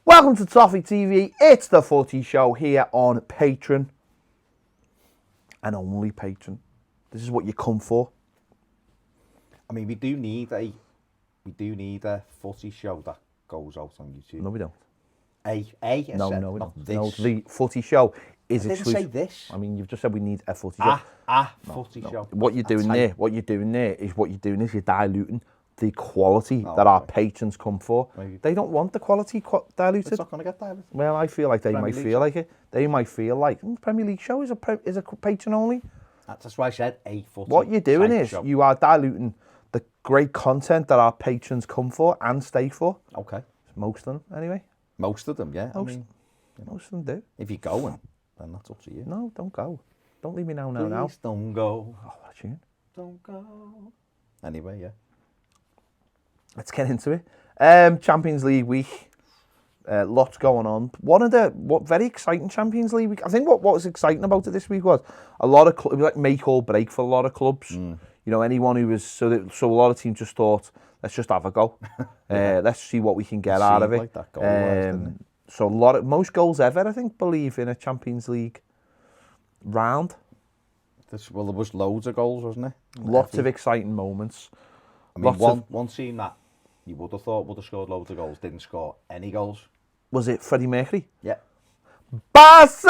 Welcome to Toffee TV. It's the Footy Show here on Patreon. And only Patreon. This is what you come for. I mean, we do need a Footy Show that goes out on YouTube. No, we don't. No, we don't. This. No, the Footy Show is exclusive. I didn't say this. I mean, you've just said we need a Footy Show. Footy Show. What you're doing there is you're diluting the quality that our patrons come for. Maybe. They don't want the quality diluted. It's not going to get diluted. Well, I feel like they might feel like it. They might feel like Premier League show is a patron only. That's why I said a Footy. What you're doing is you are diluting the great content that our patrons come for and stay for. Okay. Most of them, anyway. Most of them, yeah. Most of them do. If you're going, then that's up to you. No, don't go. Don't leave me now. Please don't go. Oh, what a tune. Don't go. Anyway, yeah. Let's get into it. Champions League week. Lots going on. Very exciting Champions League week. I think what was exciting about it this week was a lot of it was like make or break for a lot of clubs. You know, anyone who was so a lot of teams just thought, let's just have a go. Let's see what we can get out of it. Like that goal so most goals ever, I think, in a Champions League round. Well, there was loads of goals, wasn't it? Lots of exciting moments. I mean, one team that you would have thought would have scored loads of goals didn't score any goals. Was it Freddie Mercury? Yeah. Barcelona!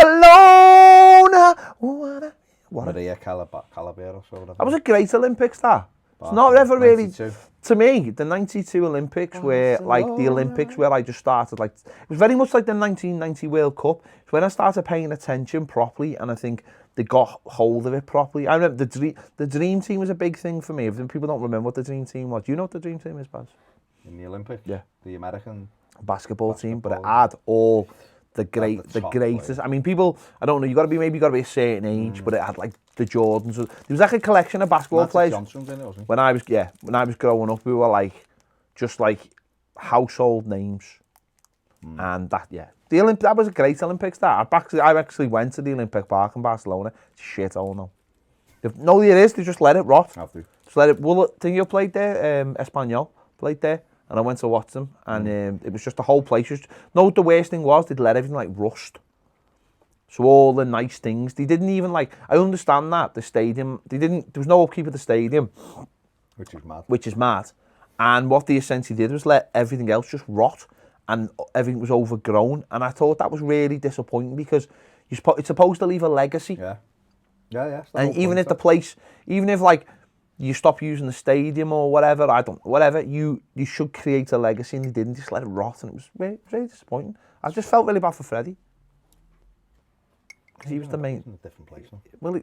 Maria Calabero, or whatever. That was a great Olympics, that. It's not ever really, to me, the 92 Olympics were like the Olympics where I just started, like, it was very much like the 1990 World Cup. It's when I started paying attention properly, and I think they got hold of it properly. I remember the Dream Team was a big thing for me. If people don't remember what the Dream Team was. Do you know what the Dream Team is, Baz? In the Olympics? Yeah. The American basketball team, but it had all the greatest. Players. I mean, people, I don't know, you got to be a certain age, but it had like the Jordans. There was like a collection of basketball players. Johnson's in it, wasn't he? When I was growing up, we were like just like household names, and that that was a great Olympics. I actually went to the Olympic Park in Barcelona. It's shit all now. No, it is. They just let it rot. Have they? Just let it. Well, think you played there. Espanyol played there. And I went to watch them, and it was just the whole place. The worst thing was they'd let everything like rust. So all the nice things, they didn't even like. I understand that the stadium, there was no upkeep of the stadium, which is mad. And what they essentially did was let everything else just rot, and everything was overgrown. And I thought that was really disappointing because it's supposed to leave a legacy. Yeah. And even if the place, even if like, you stop using the stadium or whatever, you should create a legacy, and they didn't, just let it rot, and it was really disappointing. I just felt really bad for Freddie. Because he was the main... He's in a different place now. Well,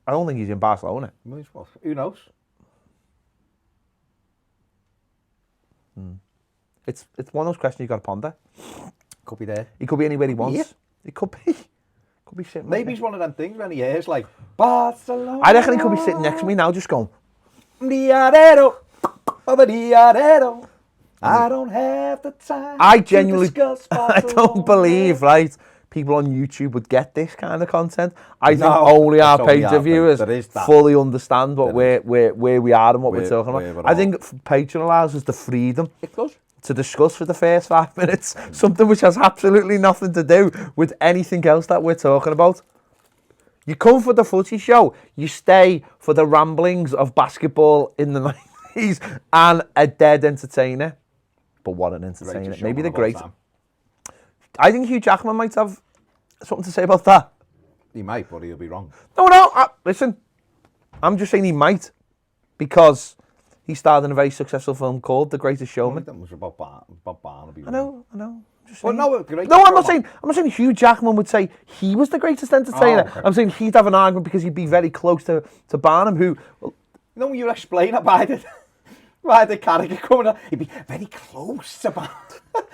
I don't think he's in Barcelona. Who knows? It's one of those questions you've got to ponder. Could be there. He could be anywhere he wants. Yeah. He could be. Be sitting maybe he's one of them things when he hears like Barcelona. I reckon he could be sitting next to me now, just going. I don't have the time. I genuinely, I don't believe people on YouTube would get this kind of content. I think only our Patreon viewers fully understand what where we are and what we're talking about. I think Patreon allows us the freedom. It does. To discuss for the first 5 minutes something which has absolutely nothing to do with anything else that we're talking about. You come for the Footy Show, you stay for the ramblings of basketball in the 90s and a dead entertainer. But what an entertainer. Maybe the great. I think Hugh Jackman might have something to say about that. He might, but he'll be wrong. No, listen. I'm just saying he might, because he starred in a very successful film called The Greatest Showman. That was about Barnaby. I know. Well, no, I'm not saying Hugh Jackman would say he was the greatest entertainer. Okay. I'm saying he'd have an argument because he'd be very close to Barnum, who... No, when you explain it by the character coming up, he'd be very close to Barnum.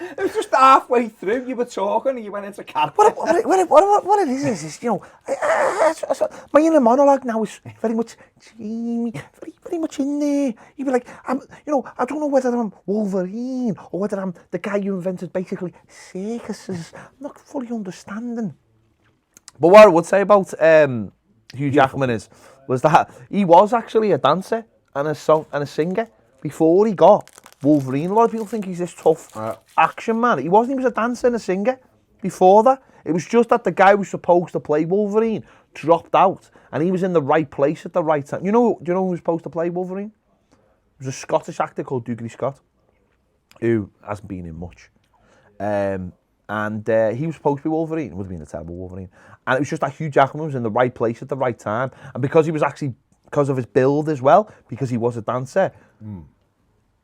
It was just halfway through, you were talking and you went into character. What it is, you know, my inner monologue now is very much Jamie, very much in there. You'd be like, I don't know whether I'm Wolverine or whether I'm the guy who invented basically circuses. I'm not fully understanding. But what I would say about Hugh Jackman was that he was actually a dancer and a singer before he got Wolverine. A lot of people think he's this tough action man. He wasn't. He was a dancer and a singer before that. It was just that the guy who was supposed to play Wolverine dropped out, and he was in the right place at the right time. Do you know who was supposed to play Wolverine? It was a Scottish actor called Douglas Scott, who hasn't been in much. And he was supposed to be Wolverine. It would have been a terrible Wolverine. And it was just that Hugh Jackman was in the right place at the right time. And because he was actually, because of his build as well, because he was a dancer,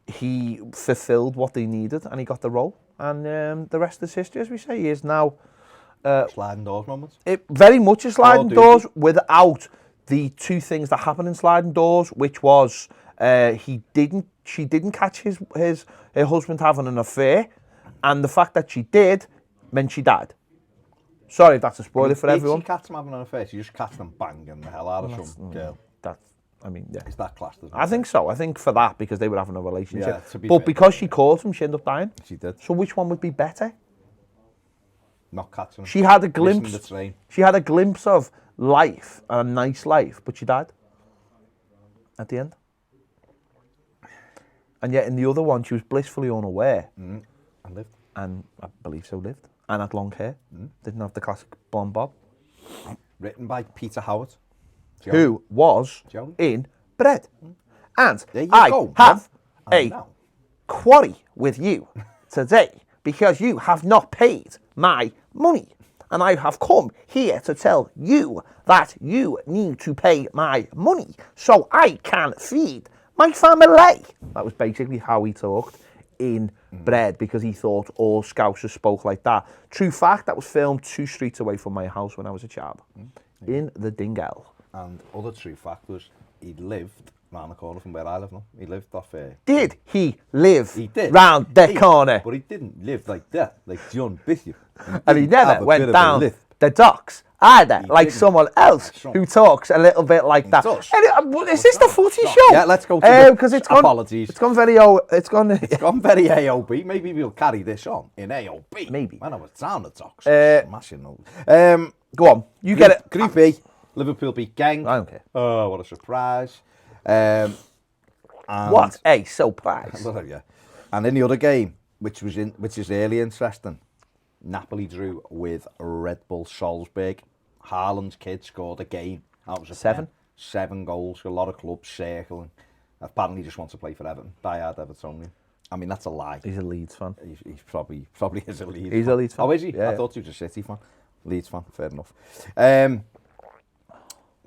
he fulfilled what they needed and he got the role. And the rest is history, as we say. He is now... sliding doors moments. It very much a sliding doors without the two things that happen in sliding doors, which was she didn't catch her husband having an affair, and the fact that she did meant she died. Sorry if that's a spoiler for everyone. Did she catch him having an affair? She just catch them banging the hell out of some girl. Yeah. Is that classed as I think so. I think for that, because they were having a relationship. Yeah, but because she caught him, she ended up dying. She did. So which one would be better? Not catching him. She had a glimpse. The train. She had a glimpse of life, a nice life, but she died at the end. And yet in the other one, she was blissfully unaware. And lived. And I believe so lived. And had long hair. Didn't have the classic blonde bob. Written by Peter Howard. Who was Joey. in Bread. And There you I go, have man. a quarry with you today because you have not paid my money. And I have come here to tell you that you need to pay my money so I can feed my family. That was basically how he talked in Bread, because he thought all Scousers spoke like that. True fact, that was filmed 2 streets away from my house when I was a child. In the Dingle. And other true fact was he lived round the corner from where I live now. He lived off Did he live He did. round the corner? But he didn't live like that, like John Bishop. And he never went a down lift. the docks either, like didn't. someone else who talks a little bit like that. does. Is this the Footy Show? Yeah, let's go to because it's gone, apologies. It's gone very It's gone very AOB. Maybe we'll carry this on in AOB. Maybe. When I was down the talks. Smashing those. Go on, you get it. Group E, Liverpool beat Genk. I don't care. Oh, what a surprise. And What a surprise. yeah. And in the other game, which is really interesting, Napoli drew with Red Bull Salzburg. Haaland's kid scored a game. That was a 7? 7 goals. A lot of clubs circling. Apparently, he just wants to play for Everton. Die-hard Evertonian. I mean, that's a lie. He's a Leeds fan. He's probably is a Leeds. He's fan. a Leeds fan. Oh, is he? Yeah, I yeah. thought he was a City fan. Leeds fan. Fair enough.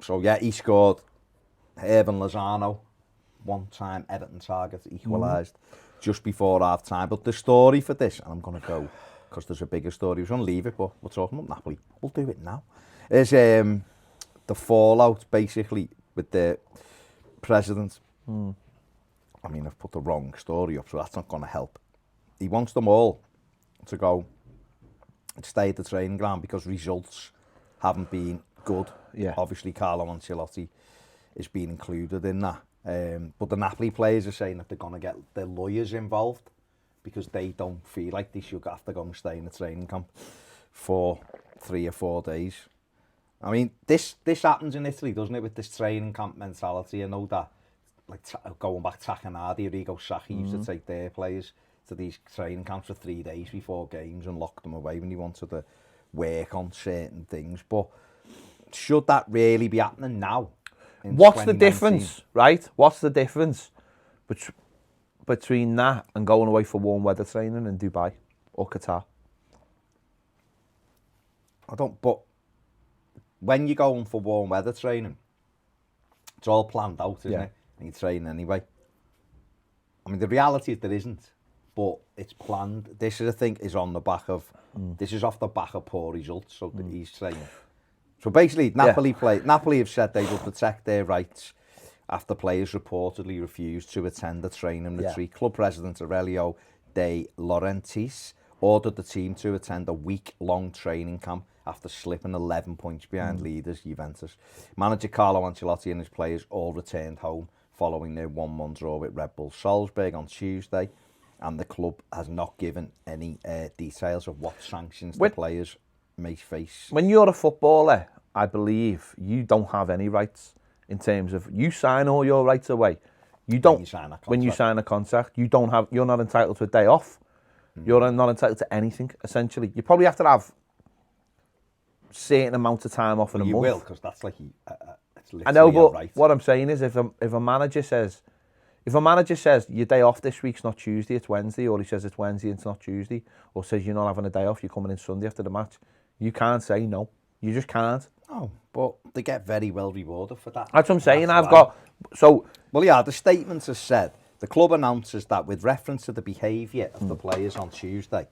So yeah, he scored. Irvin Lozano, one-time Everton target, equalised just before half time. But the story for this, and I'm going to go because there's a bigger story. We're going to leave it, but we're talking about Napoli. We'll do it now. Is the fallout basically with the president. I mean, I've put the wrong story up, so that's not going to help. He wants them all to go and stay at the training ground because results haven't been good. Yeah. Obviously, Carlo Ancelotti is being included in that. But the Napoli players are saying that they're going to get their lawyers involved because they don't feel like they should have to go and stay in the training camp for 3 or 4 days. I mean, this happens in Italy, doesn't it, with this training camp mentality? I know that, like going back to Tacanardi, Arrigo Sacchi used to take their players to these training camps for 3 days before games and lock them away when he wanted to work on certain things. But should that really be happening now? What's the difference, right? What's the difference between that and going away for warm weather training in Dubai or Qatar? I don't, but when you're going for warm weather training, it's all planned out, isn't it? And you train anyway. I mean, the reality is there isn't, but it's planned. This is, I think, is on the back of, this is off the back of poor results, so that he's training. So basically, Napoli have said they will protect their rights after players reportedly refused to attend the training retreat. Club president Aurelio De Laurentiis ordered the team to attend a week-long training camp after slipping 11 points behind leaders Juventus. Manager Carlo Ancelotti and his players all returned home following their 1-1 draw with Red Bull Salzburg on Tuesday, and the club has not given any details of what sanctions the players may face. When you're a footballer, I believe you don't have any rights in terms of you sign all your rights away. You don't. When you sign a contract, you're not entitled to a day off. You're not entitled to anything. Essentially, you probably have to have certain amount of time off in a month. You will, because that's like it's literally I know, but right. what I'm saying is, if a manager says your day off this week's not Tuesday, it's Wednesday, or he says it's Wednesday and it's not Tuesday, or says you're not having a day off, you're coming in Sunday after the match, you can't say no. You just can't. Oh, but they get very well rewarded for that. That's what I'm saying. Well, yeah, the statement has said, the club announces that with reference to the behaviour of the players on Tuesday,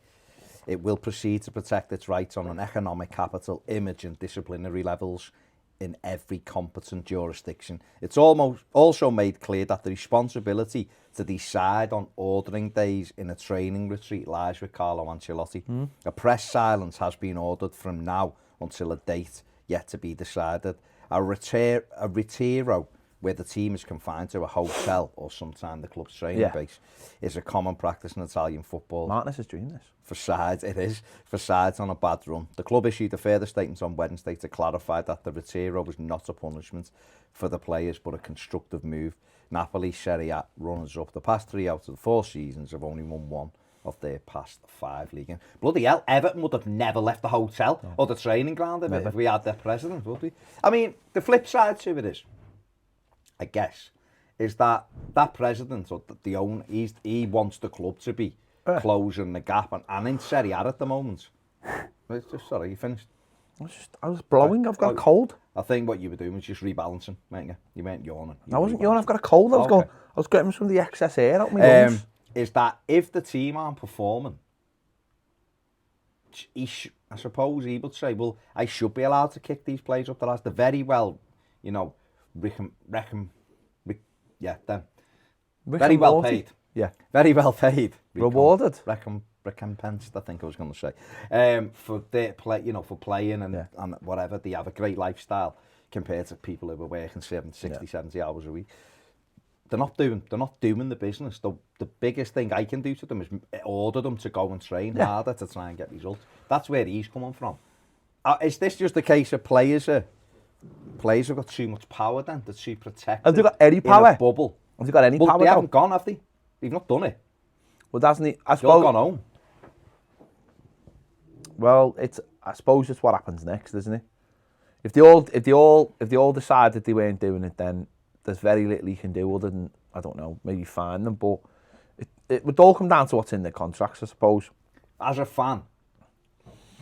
it will proceed to protect its rights on an economic, capital, image and disciplinary levels in every competent jurisdiction. It's also made clear that the responsibility to decide on ordering days in a training retreat lies with Carlo Ancelotti. A press silence has been ordered from now until a date yet to be decided. A retiro where the team is confined to a hotel or sometime the club's training base is a common practice in Italian football. Martinez is doing this. For sides on a bad run. The club issued a further statement on Wednesday to clarify that the retiro was not a punishment for the players but a constructive move. Napoli Serie A runners-up. The past 3 out of the 4 seasons have only won 1 of their past 5 league games. Bloody hell, Everton would have never left the hotel or the training ground if we had their president, would we? I mean, the flip side to it is, I guess, is that president or the owner, he wants the club to be closing the gap, and in Serie A at the moment. Sorry, you finished? I was blowing. I've got a cold. I think what you were doing was just rebalancing, weren't you? You weren't yawning. I wasn't yawning. I've got a cold. I was getting some of the excess air out my lungs. Is that if the team aren't performing, I suppose he would say, well, I should be allowed to kick these players up the arse. They're very well, you know, very well paid. Yeah. Very well paid. Rewarded. Recompensed, I think I was going to say. For their play, you know, for playing and whatever, they have a great lifestyle compared to people who are working 70 hours a week. They're not doing the business. The biggest thing I can do to them is order them to go and train harder to try and get results. That's where he's coming from. Is this just a case of players have got too much power then? They're too protected. Have they got any power? In a bubble. Have they got any power? They haven't gone, have they? They've not done it. Well, hasn't he? I suppose. They've all gone home. Well, I suppose it's what happens next, isn't it? If they all decided they weren't doing it, then there's very little you can do other than, I don't know, maybe fine them. But it would all come down to what's in the contracts, I suppose. As a fan,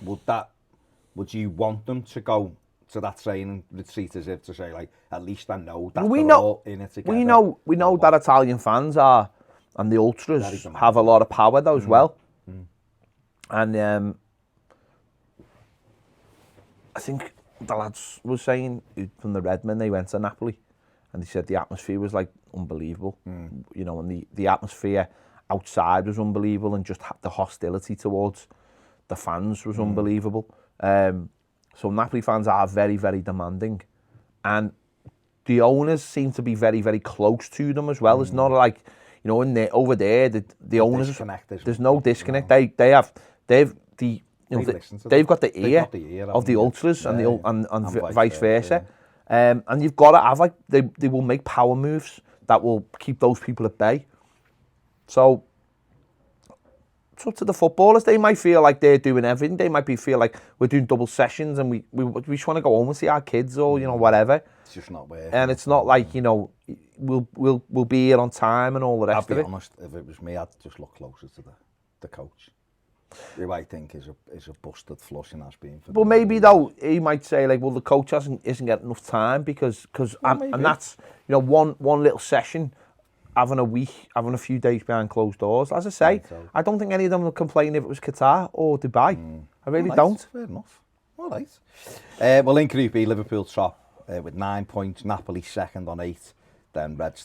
would you want them to go to that training retreat as if to say, like, at least I know that they're all in it together? We know that Italian fans are, and the ultras have a lot of power though as well. And I think the lads were saying from the Redmen, they went to Napoli, and they said the atmosphere was like unbelievable. You know, and the atmosphere outside was unbelievable, and just the hostility towards the fans was unbelievable. So Napoli fans are very, very demanding, and the owners seem to be very, very close to them as well. It's not like, you know, over there the owners. There's no disconnect. No. They've got the ear of the ultras and vice versa. And you've got to have, like, they will make power moves that will keep those people at bay. So it's up to the footballers. They might feel like they're doing everything. They might feel like we're doing double sessions and we just want to go home and see our kids, or, you know, whatever. It's just not worth it. And it's not like, you know, we'll be here on time and all the rest of it. I'll be honest, if it was me, I'd just look closer to the coach, who I think is a busted flush and has been for. But maybe though, he might say, like, well, the coach isn't getting enough time because and that's, you know, one little session, having a few days behind closed doors. As I say, I don't think any of them would complain if it was Qatar or Dubai. I really don't. Fair enough. All right. Well, in Group B, Liverpool top with 9 points, Napoli second on 8, then Red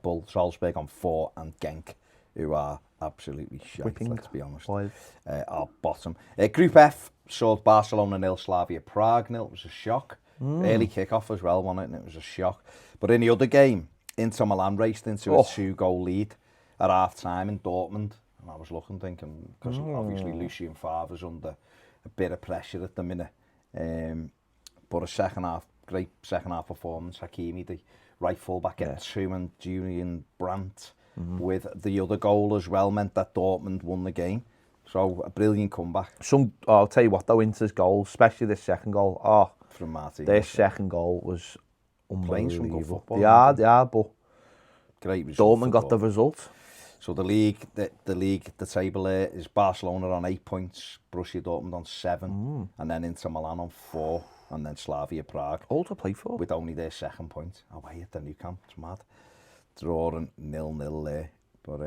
Bull Salzburg on 4, and Genk, who are absolutely shite, let's be honest, are bottom. Group F saw Barcelona 0, Slavia Prague 0. It was a shock. Early kick-off as well, wasn't it? And it was a shock. But in the other game, Inter Milan raced into a 2-goal lead at half-time in Dortmund. And I was looking, thinking, because obviously Lucien Favre's under a bit of pressure at the minute. But a great second half performance. Hakimi, the right full-back, getting 2 and Julian Brandt with the other goal as well meant that Dortmund won the game. So a brilliant comeback. I'll tell you what though, Inter's goal, especially this second goal, from Martin. Their second goal was playing some good unbelievable. football. Yeah, but great result. Dortmund got the result. So the league, the table there is Barcelona on 8 points, Borussia Dortmund on 7, and then Inter Milan on 4, and then Slavia Prague. All to play for. With only their second point away at the Nou Camp. It's mad. Drawing 0-0 there, but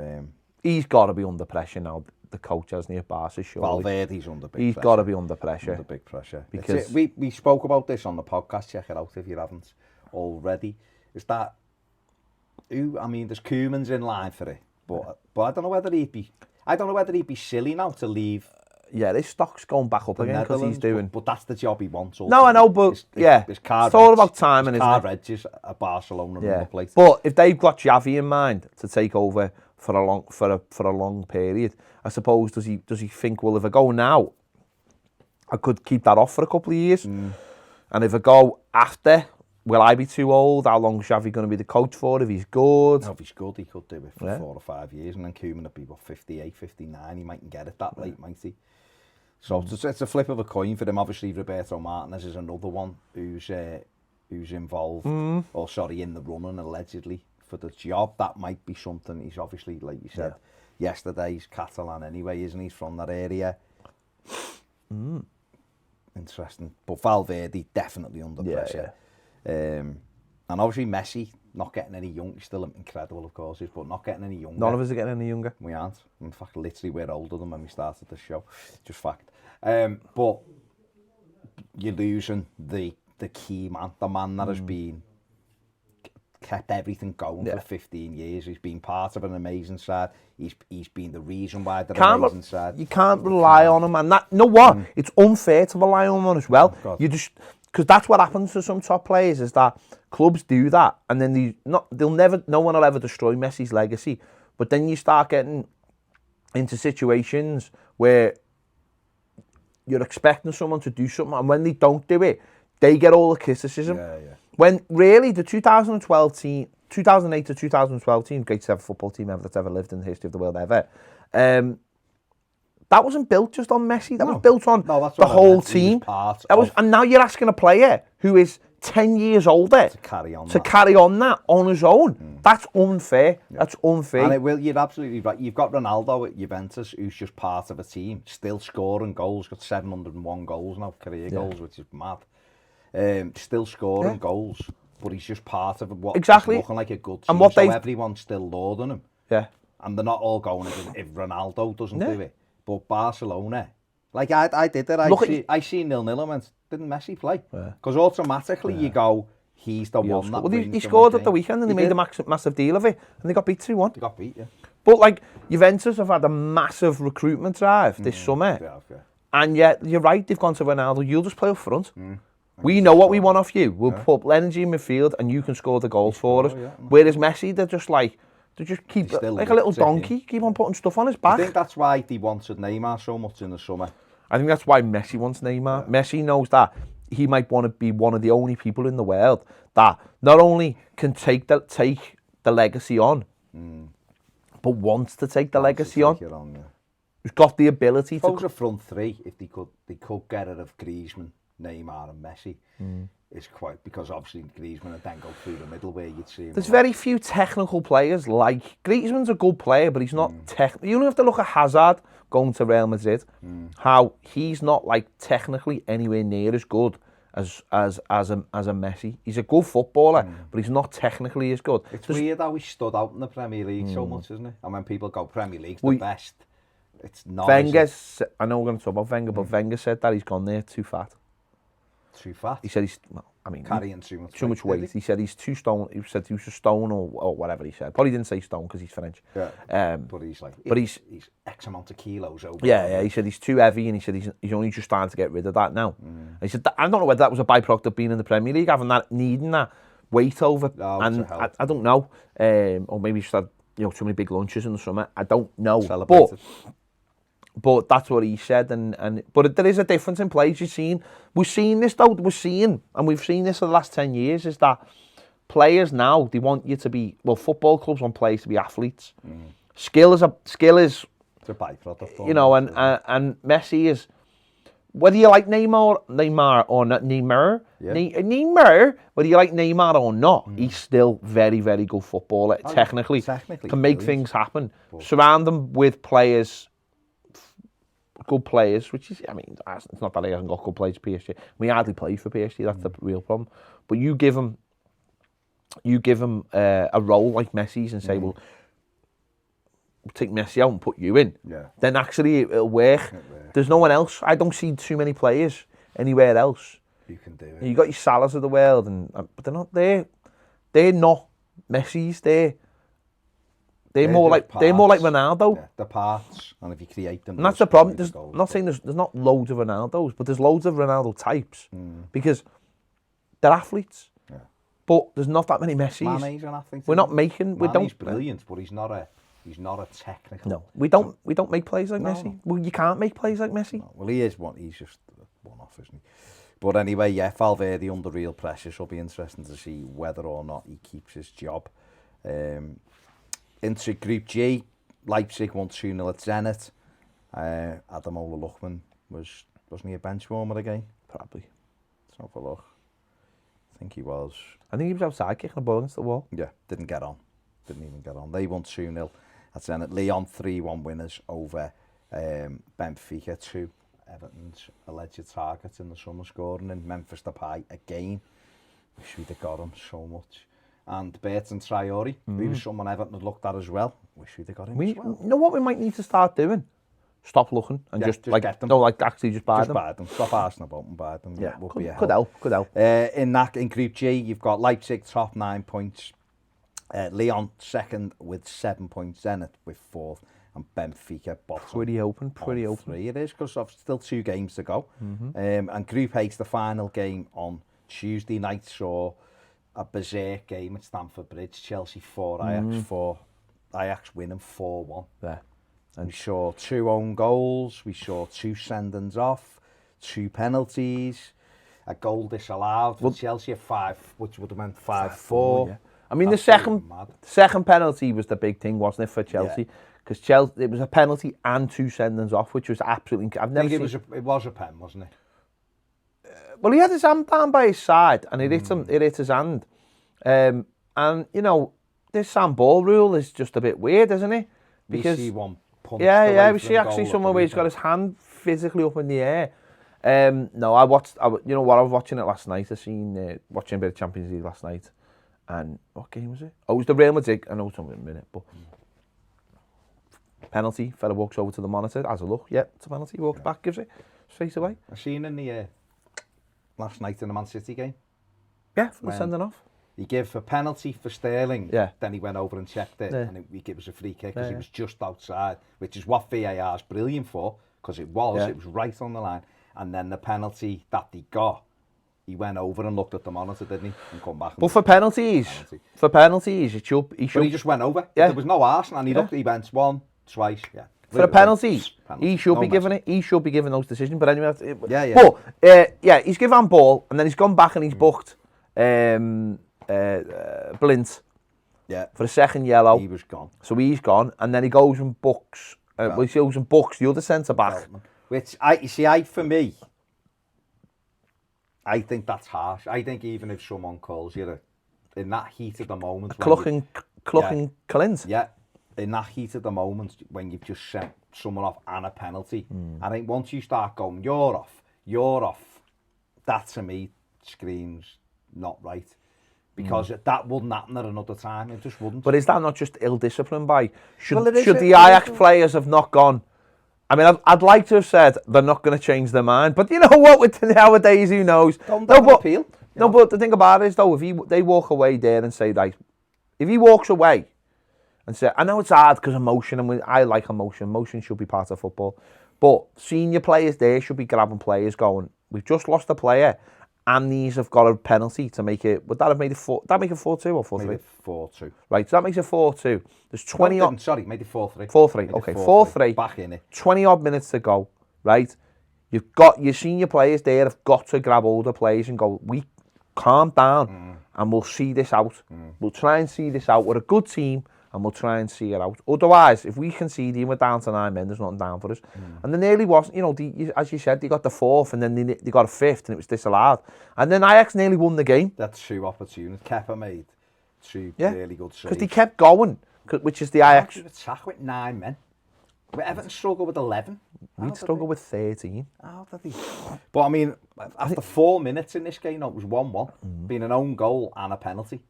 he's got to be under pressure now. The coach hasn't he at Barca, surely. Valverde's under big pressure. He's got to be under pressure. Under big pressure. Because we spoke about this on the podcast. Check it out if you haven't already. Is that who? I mean, there's Koeman's in line for it, but I don't know whether he'd be silly now to leave. Yeah, his stock's going back up again because he's doing. But that's the job he wants. No, I know, but it's all about timing, isn't it? Edges at Barcelona and the place. But if they've got Xavi in mind to take over for a long period, I suppose does he think, well, if I go now, I could keep that off for a couple of years, and if I go after, will I be too old? How long is Xavi going to be the coach for? If he's good, if he's good, he could do it for 4 or 5 years, and then Koeman would be 58, 59. He mightn't get it that late, might he? So it's a flip of a coin for them. Obviously, Roberto Martinez is another one who's involved, or sorry, in the running allegedly for the job. That might be something. He's obviously, like you said yesterday, he's Catalan anyway, isn't he? He's from that area. Interesting. But Valverde definitely under pressure. And obviously Messi not getting any young. He's still incredible, of course, but not getting any younger. None of us are getting any younger. We aren't. In fact, literally, we're older than when we started the show. Just fact. But you're losing the key man, the man that has been kept everything going for 15 years. He's been part of an amazing side. He's been the reason why they're amazing side. You can't rely on him, and that. You know what? It's unfair to rely on him as well. You just. Because that's what happens to some top players, is that clubs do that, and then no one will ever destroy Messi's legacy. But then you start getting into situations where you're expecting someone to do something, and when they don't do it, they get all the criticism. When really the 2012 team, 2008 to 2012 team, greatest ever football team ever that's ever lived in the history of the world ever. That wasn't built just on Messi. That was built on the whole team. And now you're asking a player who is 10 years older to carry on that on his own. That's unfair. That's unfair. And you're absolutely right. You've got Ronaldo at Juventus, who's just part of a team, still scoring goals. Got 701 goals now, career goals, which is mad. Still scoring goals, but he's just part of what is looking like a good team. And so everyone's still lauding him. Yeah. And they're not all going if Ronaldo doesn't do it. But Barcelona, like I did it. I see 0-0 and went, didn't Messi play? Because automatically you go, he's the one that wins. He scored at the weekend and he made a massive deal of it, and they got beat 2-1. They got beat, But like Juventus have had a massive recruitment drive this summer, and yet you're right. They've gone to Ronaldo. You'll just play up front. We know what we want off you. We'll put energy in midfield, and you can score the goals for us. Whereas Messi, they're just like. They just keep, like a little donkey, keep on putting stuff on his back. I think that's why they wanted Neymar so much in the summer. I think that's why Messi wants Neymar. Messi knows that he might want to be one of the only people in the world that not only can take the legacy on, but wants to take the legacy on. Who's got the ability to... Suppose a front three, if they could get rid of Griezmann, Neymar and Messi. Is quite, because obviously Griezmann would then go through the middle where you'd see him. There's very few technical players like Griezmann's a good player, but he's not technical. You only have to look at Hazard going to Real Madrid, how he's not like technically anywhere near as good as a Messi. He's a good footballer, but he's not technically as good. It's weird how he stood out in the Premier League so much, isn't it? And when people go Premier League's the best, it's not. I know we're going to talk about Wenger, but Wenger said that he's gone there too fat. Too fat? He said he's, carrying too much weight. He said he's too stone. He said he was a stone or whatever he said. Probably didn't say stone because he's French. But he's like, he's X amount of kilos over. Yeah. He said he's too heavy, and he said he's only just starting to get rid of that now. And he said, I don't know whether that was a byproduct of being in the Premier League, needing that weight over. And I don't know. Or maybe he just had too many big lunches in the summer. I don't know. But that's what he said, but there is a difference in players. We've seen this for the last 10 years, is that players now, they want you to be, well, football clubs want players to be athletes. Skill is, It's a byproduct. you know, and Messi is, whether you like Neymar or not, Neymar, whether you like Neymar or not, he's still very, very good footballer. Technically can make things happen. Surround them with players, good players, which is, I mean, it's not that he hasn't got good players for PSG. We hardly play for PSG, that's the real problem. But you give him a role like Messi's and say, well, take Messi out and put you in, then actually it'll work. There's no one else. I don't see too many players anywhere else. You can do it. You got your Salahs of the world, but they're not there. They're not Messi's. They're more like Ronaldo. Yeah, the parts, and if you create them, and that's the problem. I'm not saying there's not loads of Ronaldos, but there's loads of Ronaldo types because they're athletes. Yeah. But there's not that many Messis. Mane's an athlete. We're not making. Mane's brilliant, but he's not a technical. No, we don't make plays like Messi. No. Well, you can't make plays like Messi. No. Well, he is one. He's just one off, isn't he? But anyway, yeah, Valverde under real pressure. So it'll be interesting to see whether or not he keeps his job. Into Group G, Leipzig won 2-0 at Zenit. Ademola Lookman wasn't he a bench warmer again? Probably. Let's have a look. I think he was. I think he was outside kicking a ball against the wall. Yeah, didn't even get on. They won 2-0 at Zenit. Lyon 3-1 winners over Benfica 2. Everton's alleged targets in the summer scoring, and Memphis Depay again. Wish we'd have got him so much. And Bertrand Traore, who was someone Everton had looked at as well. Wish we'd have got him as well. You know what we might need to start doing? Stop looking and just like get them. No, like actually just buy them. Buy them. Stop asking about them, buy them. Yeah, could help. In Group G, you've got Leipzig top 9 points, Lyon second with 7 points, Zenit with fourth, and Benfica bottom. Pretty open. 3 it is, because there's still 2 games to go. And Group H's the final game on Tuesday night saw a berserk game at Stamford Bridge. Chelsea 4, Ajax 4. Ajax winning 4-1. Yeah. And we saw 2 own goals. We saw 2 sendings off, 2 penalties, a goal disallowed for Chelsea at 5, which would have meant 5-4. Yeah. I mean, the second penalty was the big thing, wasn't it, for Chelsea? Because Chelsea, it was a penalty and 2 sendings off, which was absolutely. It was a pen, wasn't it? Well, he had his hand down by his side, and it hit his hand. And you know, this handball rule is just a bit weird, isn't it? Because we see one punched. We see actually somewhere where he's got his hand physically up in the air. No, I was watching it last night. I seen watching a bit of Champions League last night, and what game was it? Oh, it was the Real Madrid. I know it's only a minute, but penalty. Fella walks over to the monitor, has a look. Yeah, it's a penalty. Walks back, gives it straight away. I seen in the last night in the Man City game. Yeah, for the sending off. He gave a penalty for Sterling. Yeah. Then he went over and checked it, and he gave us a free kick because he was just outside, which is what VAR is brilliant for, because it was right on the line. And then the penalty that he got, he went over and looked at the monitor, didn't he? And come back. But for penalties, he should. But he just went over. Yeah. There was no arse, and he looked. He went 1, twice. Yeah. For a penalty, he should be given it. He should be given those decisions. But anyway, But he's given ball, and then he's gone back and he's booked Blint. Yeah. For a second yellow. He was gone. So he's gone, and then he goes and books. He goes and books the other centre back. Which for me, I think that's harsh. I think even if someone calls you in that heat of the moment, clucking Clint. Yeah. In that heat of the moment, when you've just sent someone off and a penalty, I think once you start going, you're off, that to me screams not right. Because that wouldn't happen at another time, it just wouldn't. But is that not just ill-discipline by? Should the Ajax players have not gone? I mean, I'd like to have said they're not going to change their mind, but you know what, with nowadays, who knows? Appeal. But the thing about it is, though, if they walk away there and say, like, if he walks away, and say, I know it's hard because emotion, and I like emotion. Emotion should be part of football. But senior players there should be grabbing players going, we've just lost a player, and these have got a penalty to make it. Would that have made it 4? That make it 4-2 or 4-3? Made it 4-2. Right, so that makes it 4-2. There's 20 odd. Sorry, made it 4-3. 4-3. Okay, 4-3. Back in it. 20 odd minutes to go. Right, you've got your senior players there have got to grab older players and go, we calm down. and we'll see this out. We'll try and see this out. We're a good team, and we'll try and see it out. Otherwise, if we concede and we're down to 9 men, there's nothing down for us. And there nearly wasn't, you know, as you said, they got the 4th, and then they got a 5th, and it was disallowed. And then Ajax nearly won the game. That's 2 opportunities. Kepa made 2 really good saves. Because they kept going, which is the Ajax. How could you attack with 9 men? Everton struggled with 11. We'd struggle with 13. How did they? But I mean, after 4 minutes in this game, it was 1-1, being an own goal and a penalty.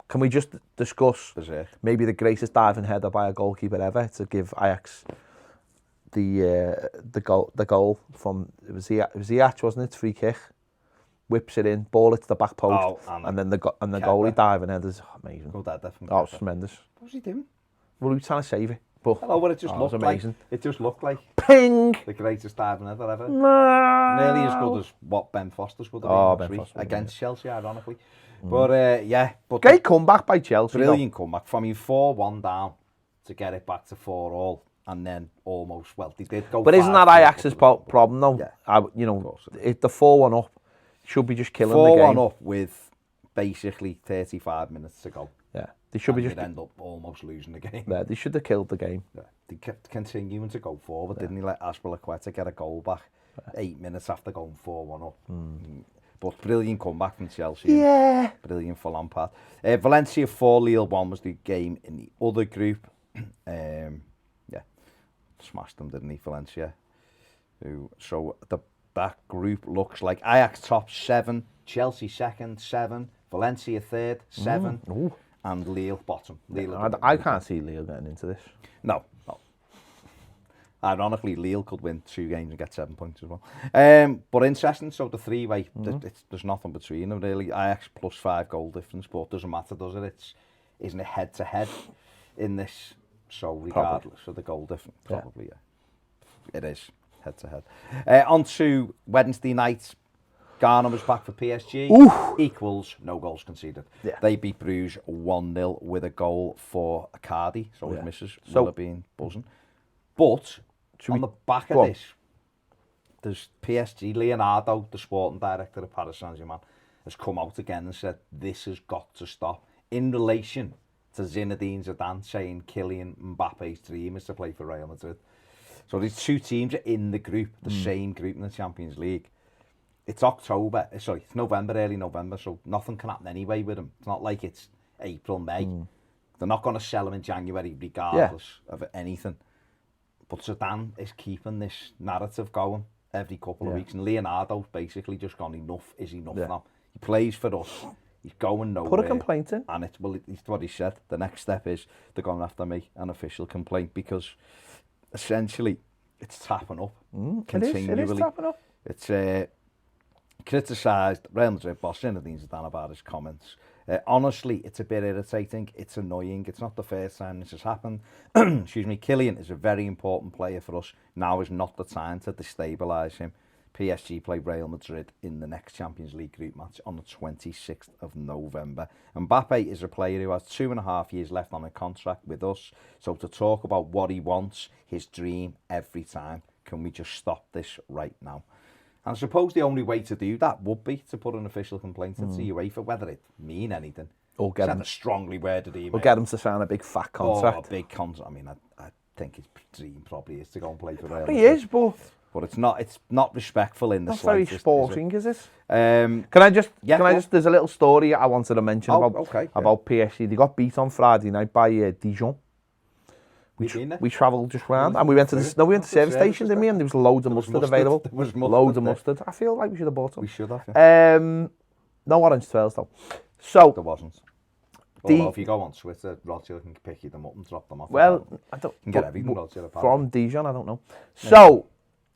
Can we just discuss Berserk. maybe the greatest diving header by a goalkeeper ever to give Ajax the goal from it was Ziyech, wasn't it? Free kick, whips it in, ball it to the back post, and then the goalie diving header. Amazing. Good at that. Oh, it's tremendous. What was he doing? Well, he was trying to save it. But But it just looked amazing. like it just looked like Ping! the greatest diving header ever. No. Nearly as good as what Ben Foster's would have been Ben Foster, against Chelsea, ironically. But but Great comeback by Chelsea. brilliant comeback from you 4-1 down to get it back to 4-4, and then almost they did go. But isn't that Ajax's problem though? Yeah, you know, if the 4-1 up, should be just killing 4-1 the game. 4-1 up with basically 35 minutes to go. Yeah, they should be and just end up almost losing the game. Yeah, they should have killed the game. Yeah. They kept continuing to go forward, didn't he? Let Aspilicueta get a goal back 8 minutes after going 4-1 up. But brilliant comeback from Chelsea. Yeah. Brilliant for Lampard. Valencia 4, Lille 1 was the game in the other group. Smashed them, didn't he, Valencia? So that group looks like Ajax top 7, Chelsea second 7, Valencia third 7, and Lille bottom. I can't see Lille getting into this. No. Ironically, Lille could win 2 games and get 7 points as well. But interesting, so the 3-way, there's nothing between them really. Ajax plus 5 goal difference, but doesn't matter, does it? Isn't it head-to-head in this? So regardless of the goal difference, probably, yeah. It is head-to-head. On to Wednesday night. Ghana was back for PSG. Equals, no goals conceded. Yeah. They beat Bruges 1-0 with a goal for Icardi, so his missus will have been buzzing. But on the back of this, there's PSG, Leonardo, the sporting director of Paris Saint-Germain, has come out again and said this has got to stop in relation to Zinedine Zidane saying Kylian Mbappe's dream is to play for Real Madrid. So these 2 teams are in the group, the same group in the Champions League. It's it's November, early November, so nothing can happen anyway with them. It's not like it's April, May. They're not going to sell them in January regardless of anything. But Zidane is keeping this narrative going every couple of weeks. And Leonardo's basically just gone, enough is enough now. He plays for us. He's going nowhere. Put a complaint in. And it's what he said. The next step is they're going to have to make an official complaint because essentially it's tapping up continually. It is tapping up. It's criticised Real Madrid boss Zinedine Zidane about his comments. Honestly, it's a bit irritating. It's annoying. It's not the first time this has happened. Excuse me. Kylian is a very important player for us. Now is not the time to destabilise him. PSG play Real Madrid in the next Champions League group match on the 26th of November. Mbappe is a player who has 2.5 years left on a contract with us. So to talk about what he wants, his dream every time, can we just stop this right now? And I suppose the only way to do that would be to put an official complaint into UEFA, whether it mean anything. Or get him a strongly worded email. Or get him to sign a big fat contract. Or a big contract. I mean, I think his dream probably is to go and play for Real Madrid. He is, but it's not respectful in the slightest. Not very sporting, is it? Can I just? There's a little story I wanted to mention about PSG. They got beat on Friday night by Dijon. We travelled just round and we went to the service station, didn't we? And there was loads of mustard available. There was mustard. Loads of mustard. I feel like we should have bought some. We should have. Yeah. No orange twirls though. So there wasn't. Although if you go on Twitter, Roger can pick them up and drop them off. Well, I don't. You can get everything Roger from Dijon. I don't know. So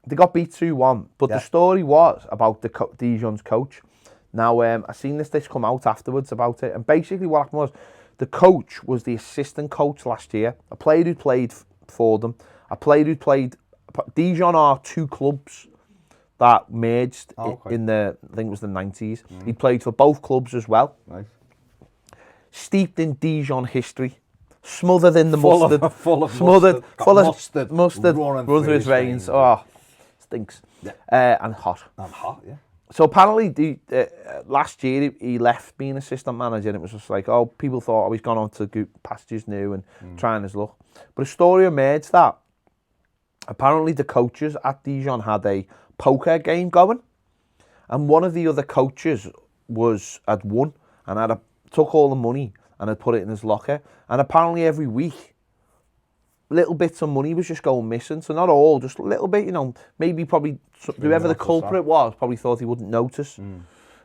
they got beat 2-1. But the story was about Dijon's coach. Now I seen this come out afterwards about it, and basically what happened was, the coach was the assistant coach last year, a player who played for them, a player who played... Dijon are 2 clubs that merged in the, I think it was the 90s. He played for both clubs as well. Nice. Steeped in Dijon history, smothered in the mustard. Full of mustard running through his veins. Oh, stinks. Yeah. And hot. And hot, yeah. So apparently, last year he left being assistant manager, and it was just like, oh, people thought he's gone on to pastures new and trying his luck. But a story emerged that apparently the coaches at Dijon had a poker game going, and one of the other coaches had won and took all the money and had put it in his locker. And apparently every week, little bits of money was just going missing. So not all, just a little bit, maybe probably whoever the culprit was probably thought he wouldn't notice.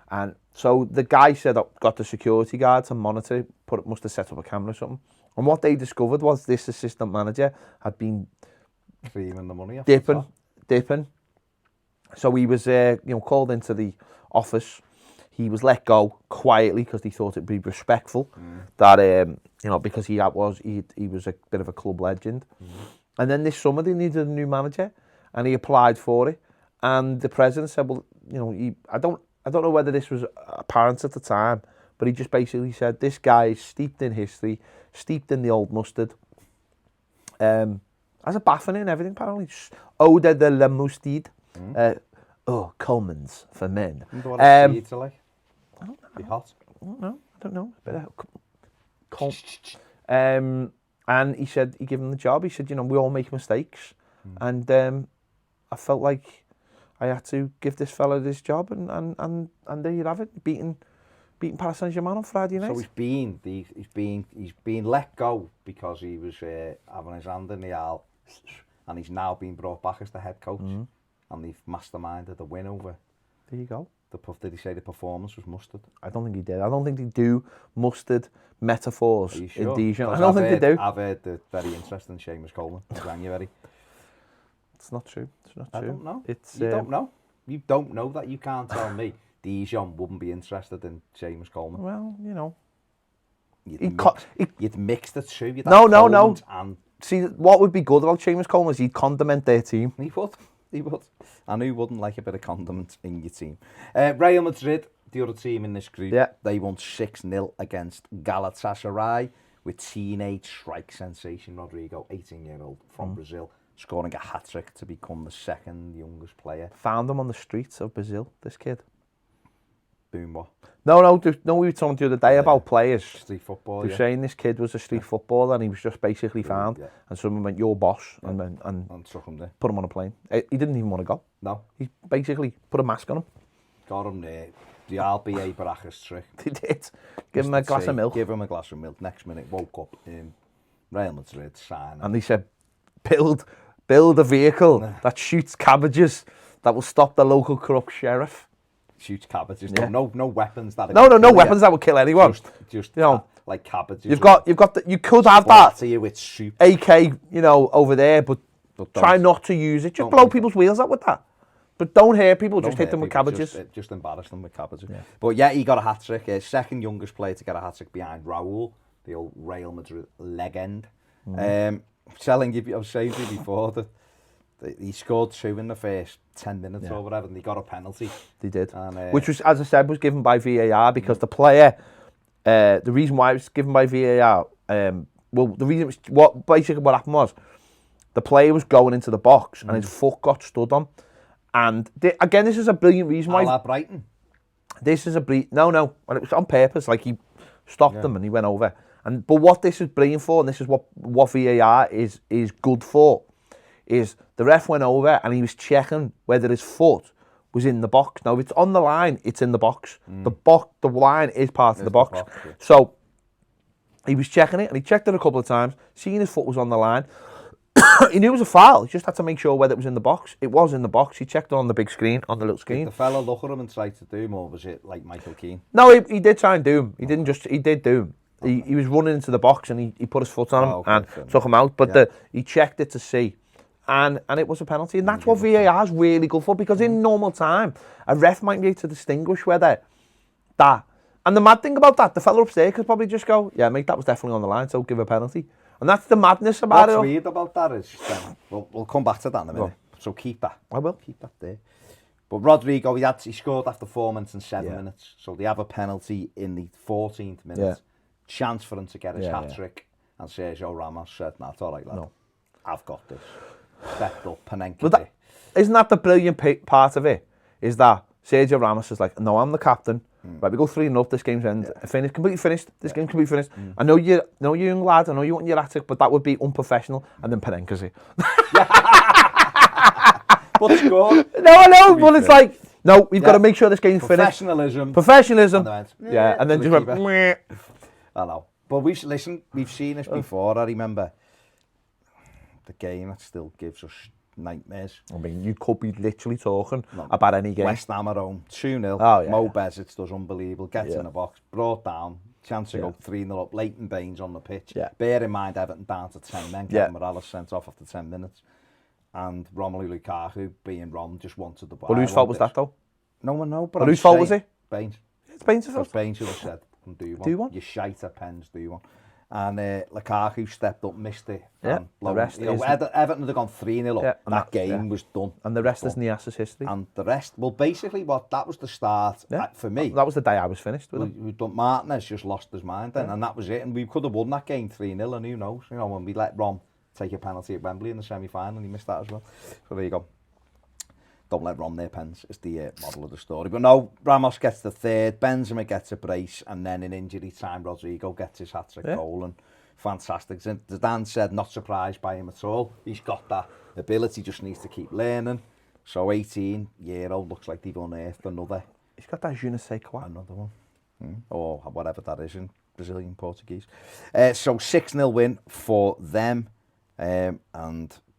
And so the guy got the security guard to monitor, must have set up a camera or something. And what they discovered was this assistant manager had been creaming the money off dipping. So he was called into the office. He was let go quietly because he thought it'd be respectful that because he was a bit of a club legend. And then this summer they needed a new manager, and he applied for it. And the president said, well, I don't know whether this was apparent at the time, but he just basically said this guy is steeped in history, steeped in the old mustard. Has a baffin and everything apparently. Eau de la Mustide. Coleman's for men. What a like? I don't know. Be hot. I don't know. And he said, he gave him the job. He said, we all make mistakes. And I felt like I had to give this fella this job. And there you have it. Beating Paris Saint-Germain on Friday night. So he's been let go because he was having his hand in the aisle. And he's now been brought back as the head coach. And they've masterminded the win over. There you go. Did he say the performance was mustard? I don't think he did. I don't think they do mustard metaphors in Dijon. I don't think they do. I've heard the very interesting Seamus Coleman in January. It's not true. I don't know. You don't know. You don't know that. You can't tell me Dijon wouldn't be interested in Seamus Coleman. Well, You'd mix the two. No. And see, what would be good about Seamus Coleman is he'd condiment their team. He would. And who wouldn't like a bit of condiment in your team? Real Madrid, the other team in this group, they won 6-0 against Galatasaray with teenage strike sensation Rodrigo, 18-year-old from Brazil, scoring a hat-trick to become the second youngest player. Found him on the streets of Brazil, this kid. Boom, what? No, we were talking the other day about players. Street football, They're saying this kid was a street footballer and he was just basically found. And someone went, your boss, and took him there. Put him on a plane. He didn't even want to go. No. He basically put a mask on him. Got him there. The RBA Baracus trick. They did. Give him a glass of milk. Give him a glass of milk. Next minute, woke up in Real Madrid, signing. And they said, build a vehicle that shoots cabbages that will stop the local corrupt sheriff. Shoots cabbages. No weapons that. No weapons that would kill anyone. Just like cabbages. You could have that. To you with soup. AK, over there, but try not to use it. Just blow people's wheels out with that. But don't hurt people. Just hit them with cabbages. Just embarrass them with cabbages. Yeah. But yeah, he got a hat trick. Second youngest player to get a hat trick behind Raul, the old Real Madrid legend. I was saying to you before that he scored 2 in the first 10 minutes or whatever, and he got a penalty. They did, which was, as I said, was given by VAR because the player. The reason why it was given by VAR, the reason it was, what happened was, the player was going into the box and his foot got stood on, and again, this is a brilliant reason why. Brighton. This is no, and it was on purpose. Like he stopped them and he went over. But what this is brilliant for, and this is what VAR is good for, is the ref went over and he was checking whether his foot was in the box. Now, if it's on the line, it's in the box. The line is part of the box. So he was checking it, and he checked it a couple of times, seeing his foot was on the line. He knew it was a foul. He just had to make sure whether it was in the box. It was in the box. He checked it on the big screen, on the little screen. Did the fella look at him and try to do him, or was it like Michael Keane? No, he did try and do him. He didn't just. He did do him. He was running into the box and he put his foot on him and took him out. But he checked it to see. And it was a penalty. And that's what VAR is really good for, because in normal time, a ref might be able to distinguish whether that. And the mad thing about that, the fella upstairs could probably just go, yeah, mate, that was definitely on the line, so give a penalty. And that's the madness about it. What's weird about that is, we'll come back to that in a minute. So keep that. I will. Keep that there. But Rodrigo, he scored after 4 minutes and 7 minutes. So they have a penalty in the 14th minute. Yeah. Chance for him to get his hat-trick. And Sergio Ramos said, nah, it's all right, lad. No. I've got this. Stepped up, Panenka. Isn't that the brilliant part of it? Is that Sergio Ramos is like, no, I'm the captain. Right, we go 3-0, this game's end. Finished, completely finished. This game can be finished. I know you're young lad, I know you want your attic, but that would be unprofessional. And then Penenka's it. But score. No, I know, but it's like, no, we've got to make sure this game's finished. Professionalism. Yeah, and then just went, meh. I know. But we've seen this before. I remember the game that still gives us nightmares. I mean, you could be literally talking about any game. West Ham at home, 2-0. Oh, yeah, Mo Bezic does unbelievable, gets in the box, brought down, chance to go 3-0 up, Leighton Baines on the pitch. Yeah. Bear in mind, Everton down to 10 men, Kevin Morales sent off after 10 minutes. And Romelu Lukaku, being Rom, just wanted the ball. But whose fault was that, though? No one knows. But whose fault was it? Baines. It's Baines' fault. Because Baines should have said, do one. Do one? You shite at pens, do one. And Lukaku stepped up, missed it. Yeah, and the rest Everton had gone 3-0 up. Yeah, that game was done. And the rest is Nias's history. And the rest, well, basically, that was the start for me. That was the day I was finished with him. Martinez just lost his mind then, and that was it. And we could have won that game 3-0, and who knows? You know, when we let Rom take a penalty at Wembley in the semi-final, and he missed that as well. So there you go. Don't let Rom near pens. It's the model of the story. But no, Ramos gets the third, Benzema gets a brace, and then in injury time, Rodrigo gets his hat-trick goal, and fantastic. Zidane said not surprised by him at all. He's got that ability, just needs to keep learning. So 18-year-old looks like they've unearthed another. He's got that je ne sais quoi. Another one. Or whatever that is in Brazilian Portuguese. So 6-0 win for them. And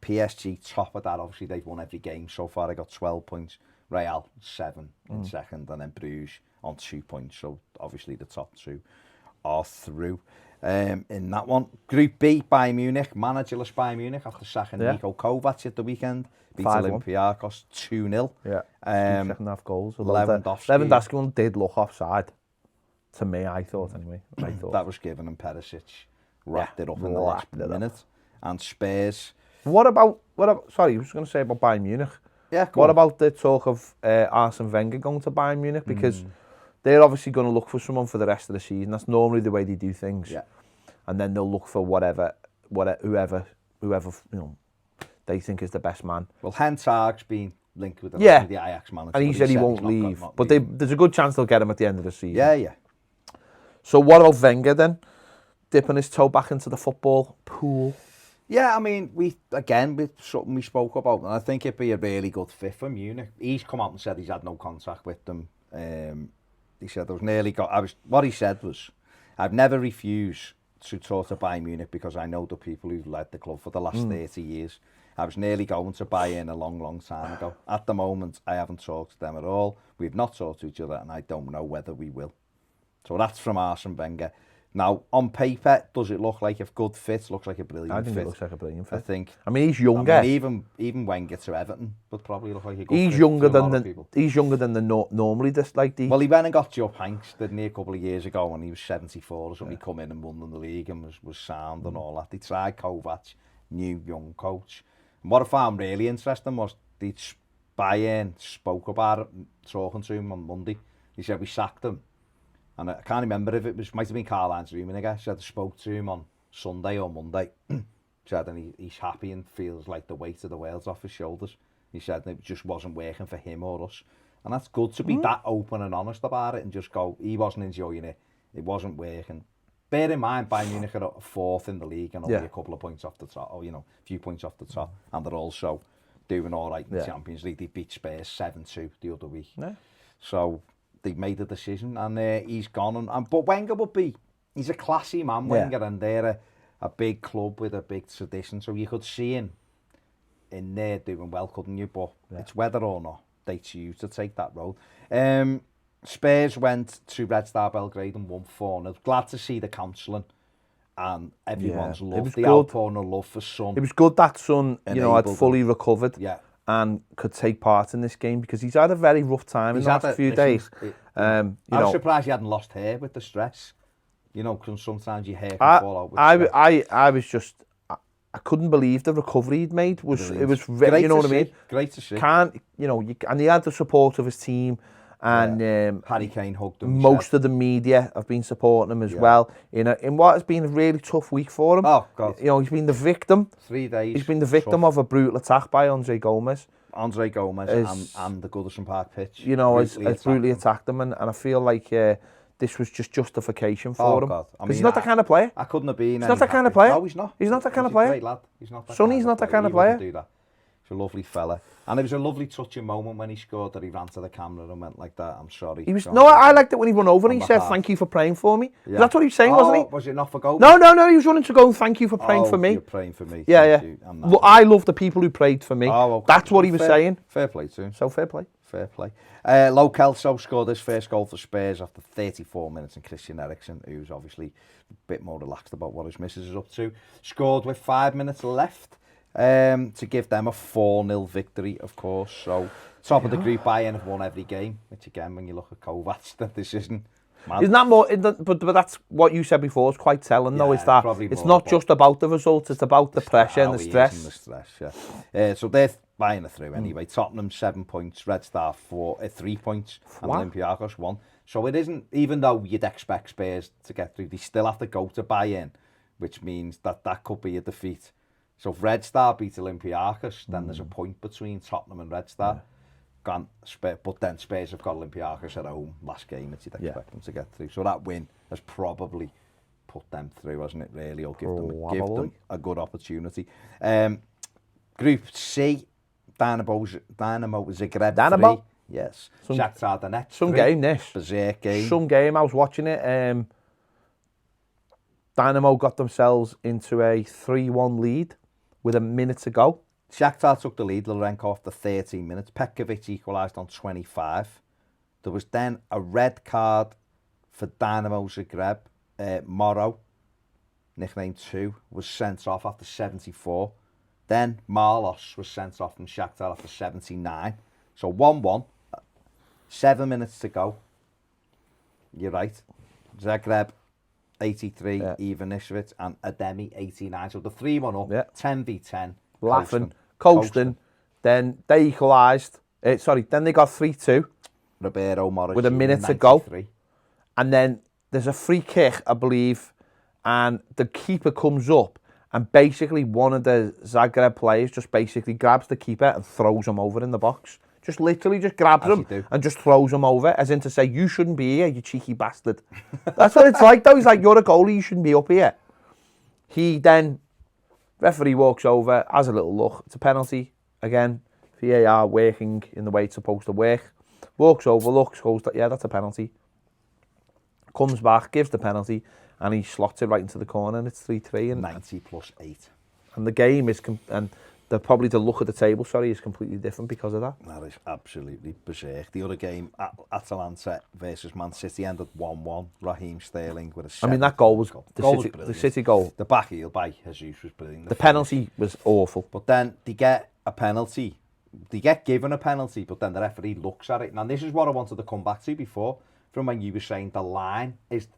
PSG top of that. Obviously, they've won every game so far. They got 12 points. Real 7 in second, and then Bruges on 2 points. So obviously the top two are through. In that one, Group B, Bayern Munich, managerless Bayern Munich after sacking Niko Kovac at the weekend. Beat Olympiacos 2-0. Yeah, second half goals. Lewandowski one did look offside. To me, I thought anyway. That was given, and Perisic wrapped it up in the last minute. And Spurs. What about, sorry, I was going to say about Bayern Munich. Yeah, what about the talk of Arsene Wenger going to Bayern Munich? Because they're obviously going to look for someone for the rest of the season. That's normally the way they do things. Yeah. And then they'll look for whoever they think is the best man. Well, Hans Haag's been linked with the Ajax manager. And he said he won't leave. But there's a good chance they'll get him at the end of the season. Yeah. So what about Wenger then? Dipping his toe back into the football pool? Yeah, I mean, something we spoke about, and I think it'd be a really good fit for Munich. He's come out and said he's had no contact with them. He said what he said was, I've never refused to talk to Bayern Munich because I know the people who've led the club for the last 30 years. I was nearly going to Bayern a long, long time ago. At the moment, I haven't talked to them at all. We've not talked to each other, and I don't know whether we will. So that's from Arsene Wenger. Now, on paper, does it look like a good fit? Looks like a brilliant fit. I think it looks like a brilliant fit. I think. I mean, he's younger. I mean, even Wenger to Everton would probably look like a good fit. He's younger than normally this like the. Well, he went and got Jupp Heynckes, didn't he, a couple of years ago when he was 74 or something. He come in and won the league and was sound and all that. They tried Kovac, new young coach. And what I found really interesting was Bayern spoke about it, talking to him on Monday. He said we sacked him. And I can't remember if might have been Karl-Heinz Rummenigge. Said I spoke to him on Sunday or Monday. Said and he's happy and feels like the weight of the world's off his shoulders. He said it just wasn't working for him or us. And that's good to be that open and honest about it and just go, he wasn't enjoying it. It wasn't working. Bear in mind, Bayern Munich are fourth in the league and only a couple of points off the top, or a few points off the top. And they're also doing all right in the Champions League. They beat Spurs 7-2 the other week. Yeah. So they made a decision and he's gone. But Wenger he's a classy man, Wenger, and they're a big club with a big tradition. So you could see him in there doing well, couldn't you? But it's whether or not they choose to take that road. Spurs went to Red Star Belgrade and won 4-0. Glad to see the counselling and everyone's love, the outpouring of love for Son. It was good that Son, had fully recovered. Yeah. And could take part in this game because he's had a very rough time in the last few days. I was surprised he hadn't lost hair with the stress. Because sometimes your hair can fall out with stress. I was just, I couldn't believe the recovery he'd made. It was very, what I mean? Great to see. And he had the support of his team. And Harry Kane hugged him. Most of the media have been supporting him as well. In what has been a really tough week for him. Oh God! He's been the victim. 3 days. He's been the victim of a brutal attack by Andre Gomez. Andre Gomez and the Goodison Park pitch. You know, has brutally attacked them, and I feel like this was just justification for him. God. I mean, he's not that kind of player. I couldn't have been. He's not that kind of player. No, he's not. He's not that kind of player. He's a great lad. He's not that Sonny's not that kind of player. Do that. He's a lovely fella. And it was a lovely touching moment when he scored that he ran to the camera and went like that. I'm sorry. I liked it when he run over and he said, "Thank you for praying for me." Yeah. That's what he was saying, wasn't he? Was it not for Gomez? No. He was running to go and thank you for praying for me. You're praying for me. Yeah. Look, I love the people who prayed for me. Okay. That's what he was saying. Fair play to him. So fair play. Fair play. Lo Celso scored his first goal for Spurs after 34 minutes, and Christian Eriksen, who's obviously a bit more relaxed about what his missus is up to, scored with 5 minutes left to give them a 4-0 victory, of course. So, top of the group, Bayern have won every game, which again, when you look at Kovac, that this isn't mad. Isn't that more, but that's what you said before, it's quite telling though, is that it's not just about the results, it's about the pressure and the stress. And the stress, yeah. So they're Bayern are through anyway. Tottenham 7 points, Red Star 3 points, and Olympiacos 1. So it isn't, even though you'd expect Spurs to get through, they still have to go to Bayern, which means that could be a defeat. So if Red Star beat Olympiacos, then there's a point between Tottenham and Red Star. But then Spurs have got Olympiacos at home last game, which you'd expect them to get through. So that win has probably put them through, hasn't it, really? Or give them a good opportunity. Group C, Dynamo Zagreb 3. Yes. Shakhtar Donetsk 3. Some game, this. Berserk game. Some game, I was watching it. Dynamo got themselves into a 3-1 lead with a minute to go. Shakhtar took the lead, Lorenko after 13 minutes. Petkovic equalised on 25. There was then a red card for Dynamo Zagreb. Morrow, nicknamed 2, was sent off after 74. Then Marlos was sent off from Shakhtar after 79. So 1-1, 7 minutes to go. You're right. Zagreb 83, Ivanišević and Ademi 89. So the 3-1 up, 10v10. Laughing, coasting. Then they equalised. Then they got 3-2. Roberto Morris with a minute to go. And then there's a free kick, I believe, and the keeper comes up and basically one of the Zagreb players just basically grabs the keeper and throws him over in the box. Just literally just grabs him and just throws him over, as in to say, you shouldn't be here, you cheeky bastard. That's what it's like though. He's like, you're a goalie, you shouldn't be up here. He then, referee walks over, has a little look. It's a penalty. Again, VAR working in the way it's supposed to work. Walks over, looks, goes, yeah, that's a penalty. Comes back, gives the penalty, and he slots it right into the corner, and it's 3-3. And 90 plus 8. And the game is, probably the look at the table, is completely different because of that. That is absolutely berserk. The other game, Atalanta versus Man City, ended 1-1. Raheem Sterling with a that goal was the City goal. The back heel by Jesus was brilliant. The penalty was awful. But then they get a penalty. They get given a penalty, but then the referee looks at it. Now, this is what I wanted to come back to before, from when you were saying the line is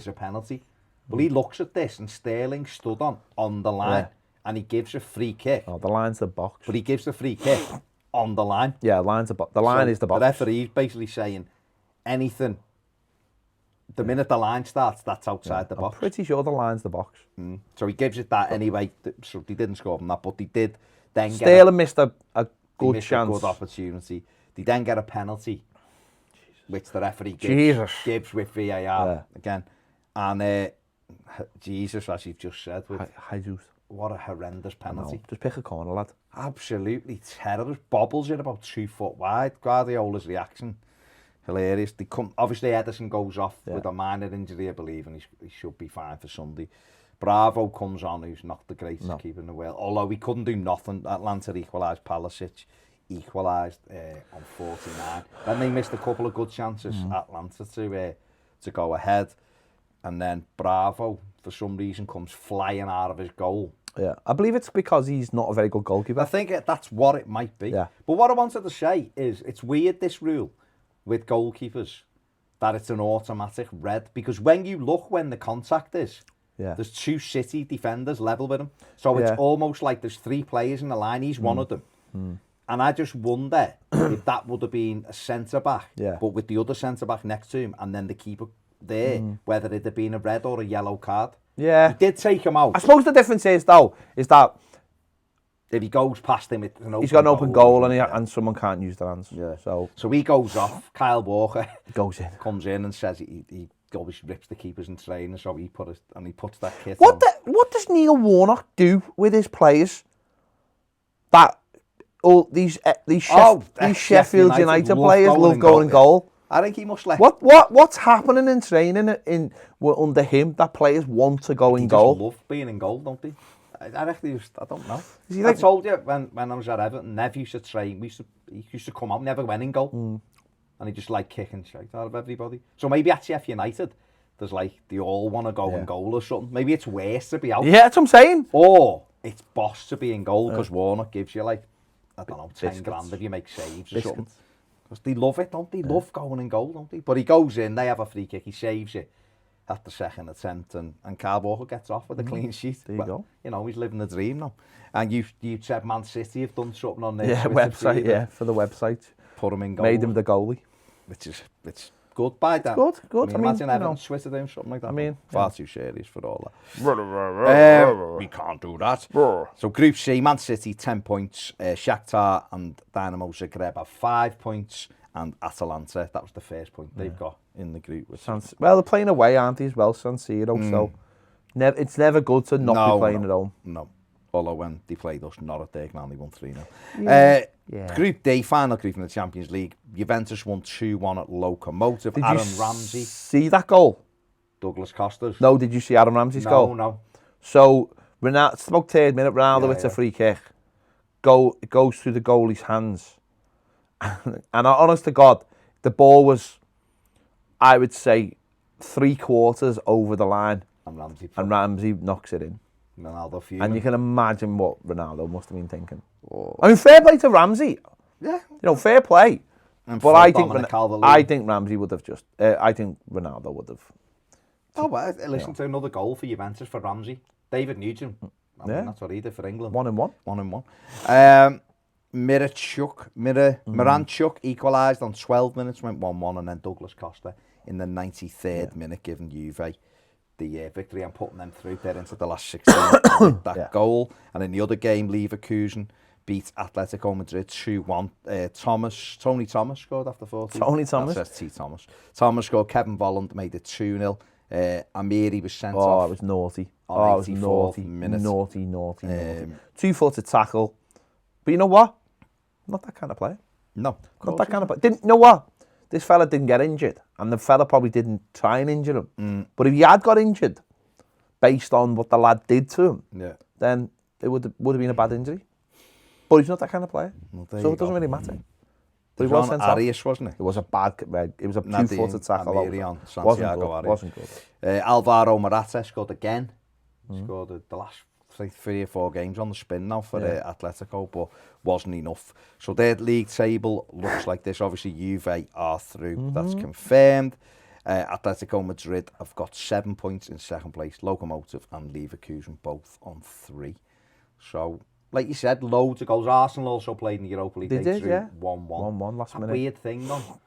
a penalty. Well, he looks at this, and Sterling stood on the line. Yeah. And he gives a free kick. Oh, the line's the box. But he gives the free kick on the line. Yeah, line's the box. The line is the box. The referee's basically saying anything. The minute the line starts, that's outside the box. I'm pretty sure the line's the box. So he gives it that anyway. So they didn't score from that, but they did then Sterling missed a good chance. A good opportunity. They then get a penalty, which the referee gives with VAR again. And Jesus, as you've just said. Jesus. What a horrendous penalty. Just pick a corner, lad. Absolutely terrible. Bobbles it about 2 foot wide. Guardiola's reaction, hilarious. Obviously, Ederson goes off with a minor injury, I believe, and he should be fine for Sunday. Bravo comes on, who's not the greatest keeper in the world. Although he couldn't do nothing. Atlanta equalised. Palicic equalised on 49. Then they missed a couple of good chances, Atlanta, to go ahead. And then Bravo, for some reason, comes flying out of his goal. Yeah, I believe it's because he's not a very good goalkeeper. I think that's what it might be. Yeah. But what I wanted to say is, it's weird, this rule with goalkeepers, that it's an automatic red. Because when you look when the contact is, there's 2 City defenders level with him. So it's almost like there's 3 players in the line. He's one of them. And I just wonder if that would have been a centre-back, but with the other centre-back next to him, and then the keeper there, whether it had been a red or a yellow card. Yeah. He did take him out. I suppose the difference is, though, is that if he goes past him, it's an open he's got an open goal and, yeah. and someone can't use their hands. Yeah. So he goes off. Kyle Walker goes in. comes in and says he always rips the keepers in training, so he puts that kit What on. what does Neil Warnock do with his players? That all these Sheffield United players love going in goal. I think he must let. What's happening in training under him that players want to go in goal? Just love being in goal, don't they? I reckon I don't know. I told you when I was at Everton, Nev used to train. He used to come out, never went in goal, and he just like kicking shit out of everybody. So maybe at Sheffield United, there's like they all want to go in goal or something. Maybe it's worse to be out. Yeah, that's what I'm saying. Or it's boss to be in goal because Warnock gives you like, I don't know, 10 grand if you make saves or something. Because they love it, don't they? Love going in goal, don't they? But he goes in, they have a free kick, he saves it at the second attempt, and Kyle Walker gets off with a clean sheet. There you go. You know, he's living the dream now. And you said Man City have done something on their website, for the website. Put him in goal. Made him the goalie. Which is good by that. Good. I mean, imagine Everton Twitter doing something like that. I mean, far too serious for all that. We can't do that. So Group C, Man City 10 points, Shakhtar and Dynamo Zagreb have 5 points, and Atalanta, that was the first point they've got in the group. Well, they're playing away, aren't they, as well, San Siro, so it's never good to not be playing at home. No. Although when they played us, not at their ground, they won 3-0. Group D, final group in the Champions League. Juventus won 2-1 at Lokomotiv. Did Aaron you Ramsey. See that goal? Douglas Costa's. No, did you see Aaron Ramsey's goal? No. So, it's about 3rd minute, Ronaldo hits a free kick. It goes through the goalie's hands. And honest to God, the ball was, I would say, 3/4 over the line. And Ramsey knocks it in. Ronaldo fuming. And you can imagine what Ronaldo must have been thinking. I mean, fair play to Ramsey. Yeah. You know, fair play. And but I think Ramsey would have just... I think Ronaldo would have... Oh, well, listen to another goal for Juventus for Ramsey. David Nugent. I mean, that's what he did for England. 1-1. 1-1. Miranchuk equalised on 12 minutes, went 1-1, and then Douglas Costa in the 93rd minute, giving Juve the victory and putting them through there into the last 16 with that goal. And in the other game, Leverkusen beat Atletico Madrid 2-1. Tony Thomas scored after 40. Tony Thomas? That says T. Thomas. Thomas scored. Kevin Volland made it 2-0. Amiri was sent off. Oh, it was naughty. It was naughty. Naughty. 2-footed tackle. But you know what? Not that kind of player. No. Not that kind of player. You know what? This fella didn't get injured, and the fella probably didn't try and injure him. But if he had got injured, based on what the lad did to him, then it would have been a bad injury. But he's not that kind of player, so it doesn't really matter. But he was sent off. Arias, wasn't it? It was a bad. It was a 2-footed tackle. Wasn't good. Alvaro Morata scored again. Scored the last 3 or 4 games on the spin now for Atletico, but wasn't enough. So their league table looks like this. Obviously, Juve are through. That's confirmed. Atletico Madrid have got 7 points in 2nd place. Lokomotiv and Leverkusen both on 3. So, like you said, loads of goals. Arsenal also played in the Europa League. They did, 1-1. 1-1 last minute. Weird thing, though.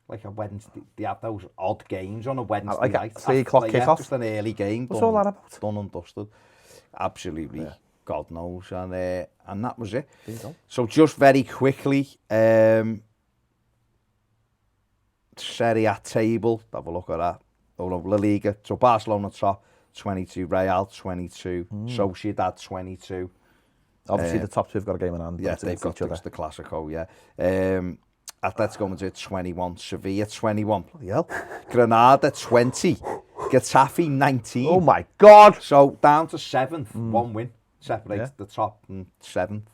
Like a Wednesday, they have those odd games on a Wednesday like night. 3 o'clock kickoff. Just an early game. What's all that about? Done and dusted. Absolutely, God knows, and that was it. So just very quickly, Serie A table, have a look at that. All over La Liga. So Barcelona top, 22, Real 22, Sociedad 22. Obviously, the top 2 have got a game in hand. Yeah, they've got the Clasico, Atletico Madrid 21, Sevilla 21, bloody hell. Granada 20, Getafe 19. Oh my God! So down to 7th, 1 win separates the top and 7th,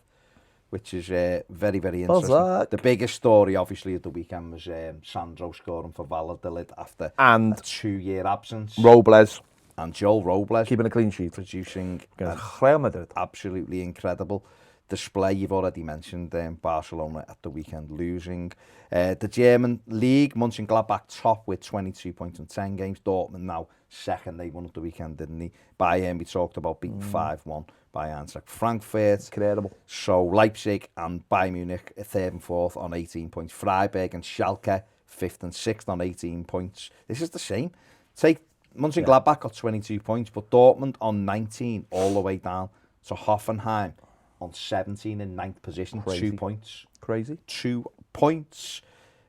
which is very, very interesting. The biggest story, obviously, of the weekend was Sandro scoring for Valladolid after a 2-year absence. Robles. And Joel Robles. Keeping a clean sheet. Producing Real Madrid. Absolutely incredible display. You've already mentioned Barcelona at the weekend losing. The German league, Mönchengladbach top with 22 points in 10 games. Dortmund now 2nd. They won at the weekend, didn't they? Bayern, we talked about, beating 5-1 by Eintracht Frankfurt. Incredible. So Leipzig and Bayern Munich 3rd and 4th on 18 points. Freiburg and Schalke 5th and 6th on 18 points. This is the same. Take Mönchengladbach got 22 points, but Dortmund on 19 all the way down to Hoffenheim on 17 in 9th position, Crazy. 2 points. Crazy. 2 points.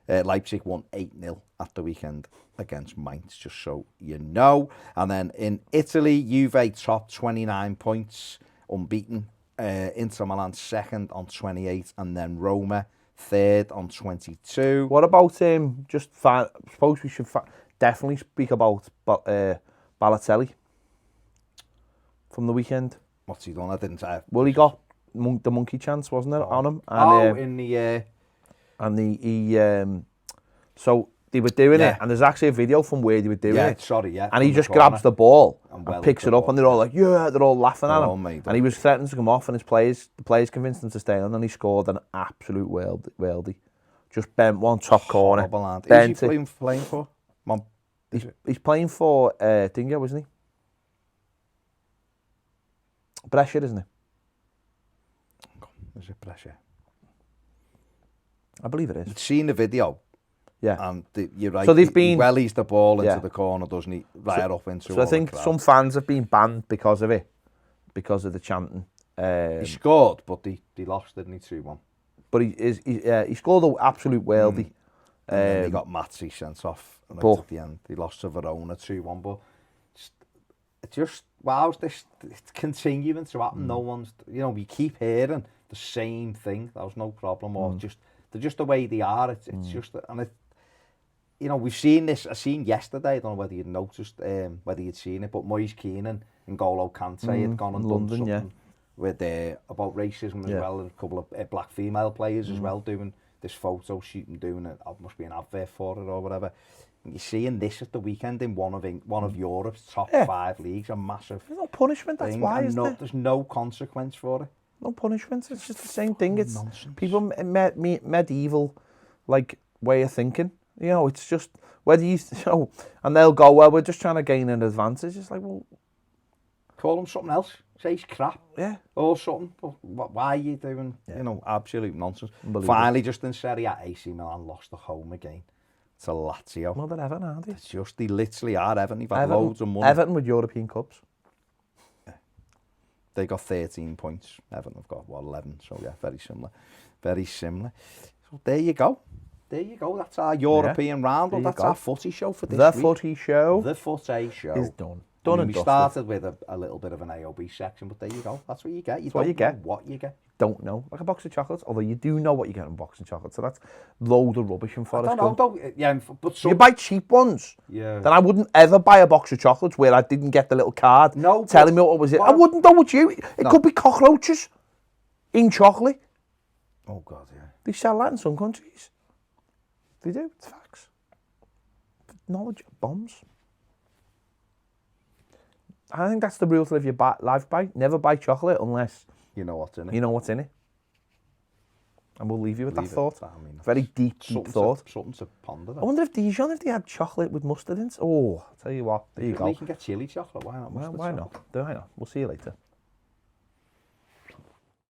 Leipzig won 8-0 at the weekend against Mainz, just so you know. And then in Italy, Juve top 29 points, unbeaten. Inter Milan second on 28, and then Roma third on 22. What about suppose we should definitely speak about Balotelli from the weekend. What's he done? I didn't say. Well, he got the monkey chance, wasn't it, on him? And, so they were doing it, and there's actually a video from where they were doing it. And he just grabs the ball and picks it up, and they're all like, yeah, they're all laughing at him. And he was threatening to come off, and the players convinced him to stay on, and he scored an absolute worldie. Just bent one top corner. Who's he playing for? He's playing for Dingo, isn't he? Brescia, isn't he? Is it Brescia? I believe it is. I've seen the video. Yeah. And you're right. So they've been... He wellies the ball into the corner, doesn't he? Right up into So I think some fans have been banned because of it. Because of the chanting. He scored, but they lost, didn't he, 2-1? But he scored an absolute worldie. And then he got Matzi sent off at the end. He lost to Verona 2-1, but it just, wow, it's continuing to happen. No one's, we keep hearing the same thing. That was no problem, or they're just the way they are. It's just, and we've seen this. I seen yesterday. I don't know whether you'd noticed, whether you'd seen it, but Moise Keane and N'Golo Kante had gone and done something with about racism as well, and a couple of black female players as well doing this photo shoot and doing it. Must be an advert for it or whatever. And you're seeing this at the weekend in one of Europe's top 5 leagues, a massive. There's no punishment. That's why, isn't there? There's no consequence for it. No punishment. It's just the same thing. It's nonsense. People medieval way of thinking. It's just whether and they'll go, well, we're just trying to gain an advantage. It's like, well, call them something else. Say he's crap. Yeah. Or something. Why are you doing, absolute nonsense? Finally, just in Serie A, AC Milan lost the home again to Lazio. Well, they're Everton, aren't they? It's just, they literally are Everton. They've had loads of money. Everton with European Cups. Yeah. They got 13 points. Everton have got, 11. So, yeah, very similar. Very similar. So, there you go. There you go. That's our European roundup. That's our footy show for this week. The footy show. The footy show is done. We started with a little bit of an AOB section, but there you go. That's what you get. You don't know what you get. Don't know. Like a box of chocolates, although you do know what you get in a box of chocolates, so that's load of rubbish in Forest Gump. But you buy cheap ones. Yeah. Then I wouldn't ever buy a box of chocolates where I didn't get the little card telling me what was it. I wouldn't know what you. It could be cockroaches in chocolate. Oh God, yeah. They sell that in some countries. They do. It's facts. Knowledge of bombs. I think that's the rule to live your life by. Never buy chocolate unless you know what's in it. You know what's in it. And we'll leave you with that thought. Very deep thought. Something to ponder. I wonder if Dijon, if they had chocolate with mustard in it. Oh, I'll tell you what. There you go. You can get chili chocolate. Why not? Why not? Why not? We'll see you later.